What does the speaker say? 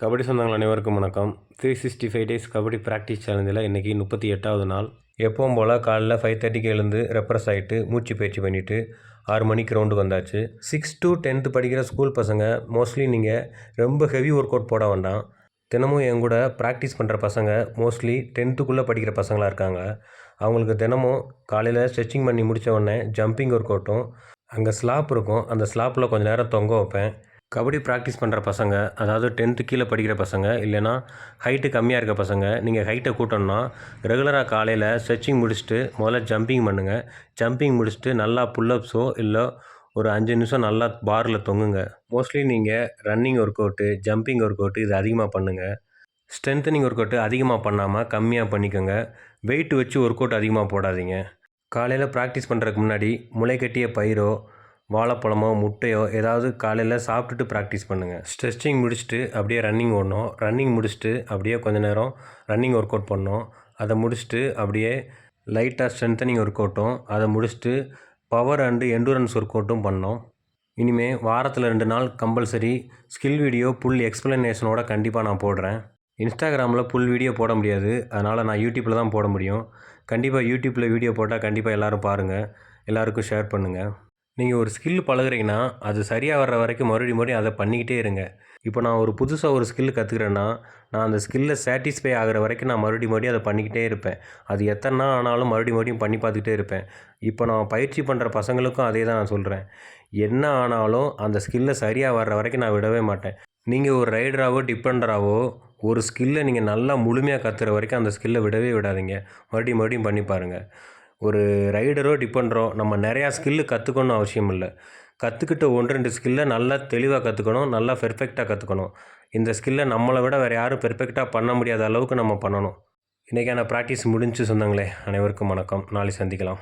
கபடி சொந்தங்கள் அனைவருக்கும் வணக்கம். 365 டேஸ் கபடி ப்ராக்டிஸ் சேலஞ்சில் இன்றைக்கி 38வது நாள். எப்பவும் போல் காலைல 5:30க்கு எழுந்து ரெப்ரெஸ் ஆகிட்டு மூச்சு பயிற்சி பண்ணிவிட்டு 6 மணிக்கு கிரவுண்டுக்கு வந்தாச்சு. 6 to 10th படிக்கிற ஸ்கூல் பசங்க மோஸ்ட்லி நீங்கள் ரொம்ப ஹெவி ஒர்க் அவுட் போட வேண்டாம். தினமும் என் கூட ப்ராக்டிஸ் பண்ணுற பசங்க மோஸ்ட்லி 10th படிக்கிற பசங்களாக இருக்காங்க. அவங்களுக்கு தினமும் காலையில் ஸ்ட்ரெச்சிங் பண்ணி முடித்த உடனே ஜம்பிங் ஒர்க் அவுட்டும், அங்கே ஸ்லாப் இருக்கும், அந்த ஸ்லாப்பில் கொஞ்சம் நேரம் தொங்க வைப்பேன். கபடி ப்ராக்டிஸ் பண்ணுற பசங்க, அதாவது 10th கீழே படிக்கிற பசங்க, இல்லைனா ஹைட்டு கம்மியாக இருக்க பசங்க, நீங்கள் ஹைட்டை கூட்டணும்னா ரெகுலராக காலையில் ஸ்ட்ரெச்சிங் முடிச்சுட்டு முதல்ல ஜம்பிங் பண்ணுங்கள். ஜம்பிங் முடிச்சுட்டு நல்லா புல்லப்ஸோ இல்லை ஒரு 5 நிமிஷம் நல்லா பாரில் தொங்குங்க. மோஸ்ட்லி நீங்கள் running work out, jumping work out இது அதிகமாக பண்ணுங்கள். ஸ்ட்ரென்த்தனிங் ஒர்க் அவுட்டு அதிகமாக பண்ணாமல் கம்மியாக பண்ணிக்கோங்க. வெயிட் வச்சு ஒர்க் அவுட் அதிகமாக போடாதீங்க. காலையில் ப்ராக்டிஸ் பண்ணுறதுக்கு முன்னாடி முளைக்கட்டிய பயிரோ வாழைப்பழமோ முட்டையோ ஏதாவது காலையில் சாப்பிட்டுட்டு ப்ராக்டிஸ் பண்ணுங்கள். ஸ்ட்ரெச்சிங் முடிச்சுட்டு அப்படியே ரன்னிங் ஓடணும். ரன்னிங் முடிச்சுட்டு அப்படியே கொஞ்சம் நேரம் ரன்னிங் ஒர்க் அவுட் பண்ணோம். அதை முடிச்சுட்டு அப்படியே லைட்டாக ஸ்ட்ரென்த்தனிங் ஒர்க் அவுட்டும், அதை முடிச்சுட்டு பவர் அண்டு எண்டூரன்ஸ் ஒர்க் அவுட்டும் பண்ணோம். இனிமேல் வாரத்தில் 2 நாள் கம்பல்சரி ஸ்கில் வீடியோ ஃபுல் எக்ஸ்ப்ளனேஷனோட கண்டிப்பாக நான் போடுறேன். இன்ஸ்டாகிராமில் ஃபுல் வீடியோ போட முடியாது, அதனால் நான் யூடியூப்பில் தான் போட முடியும். கண்டிப்பாக யூடியூப்பில் வீடியோ போட்டால் கண்டிப்பாக எல்லோரும் பாருங்கள், எல்லாருக்கும் ஷேர் பண்ணுங்கள். நீங்கள் ஒரு ஸ்கில் பழகுறீங்கன்னா அது சரியாக வர்ற வரைக்கும் மறுபடியும் அதை பண்ணிக்கிட்டே இருங்க. இப்போ நான் ஒரு புதுசாக ஒரு ஸ்கில் கற்றுக்கிறேன்னா நான் அந்த ஸ்கில்லை சாட்டிஸ்ஃபை ஆகிற வரைக்கும் நான் மறுபடியும் அதை பண்ணிக்கிட்டே இருப்பேன். அது எத்தனை நாள் ஆனாலும் மறுபடியும் பண்ணி பார்த்துக்கிட்டே இருப்பேன். இப்போ நான் பயிற்சி பண்ணுற பசங்களுக்கும் அதே தான் நான் சொல்கிறேன். என்ன ஆனாலும் அந்த ஸ்கில்லை சரியாக வர்ற வரைக்கும் நான் விடவே மாட்டேன். நீங்கள் ஒரு ரைடராகவோ டிஃபெண்டராகவோ ஒரு ஸ்கில்லை நீங்கள் நல்லா முழுமையாக கற்றுற வரைக்கும் அந்த ஸ்கில்லை விடவே விடாதீங்க. மறுபடியும் பண்ணி பாருங்கள். ஒரு ரைடரோ டிஃபெண்டரோ நம்ம நிறையா ஸ்கில்லு கற்றுக்கணும்னு அவசியம் இல்லை. கற்றுக்கிட்ட 1-2 ஸ்கில்லை நல்லா தெளிவாக கற்றுக்கணும், நல்லா பெர்ஃபெக்டாக கற்றுக்கணும். இந்த ஸ்கில்லை நம்மளை விட வேறு யாரும் பெர்ஃபெக்டாக பண்ண முடியாத அளவுக்கு நம்ம பண்ணணும். இன்றைக்கான ப்ராக்டிஸ் முடிஞ்சு சொந்தங்களே. அனைவருக்கும் வணக்கம். நாளை சந்திக்கலாம்.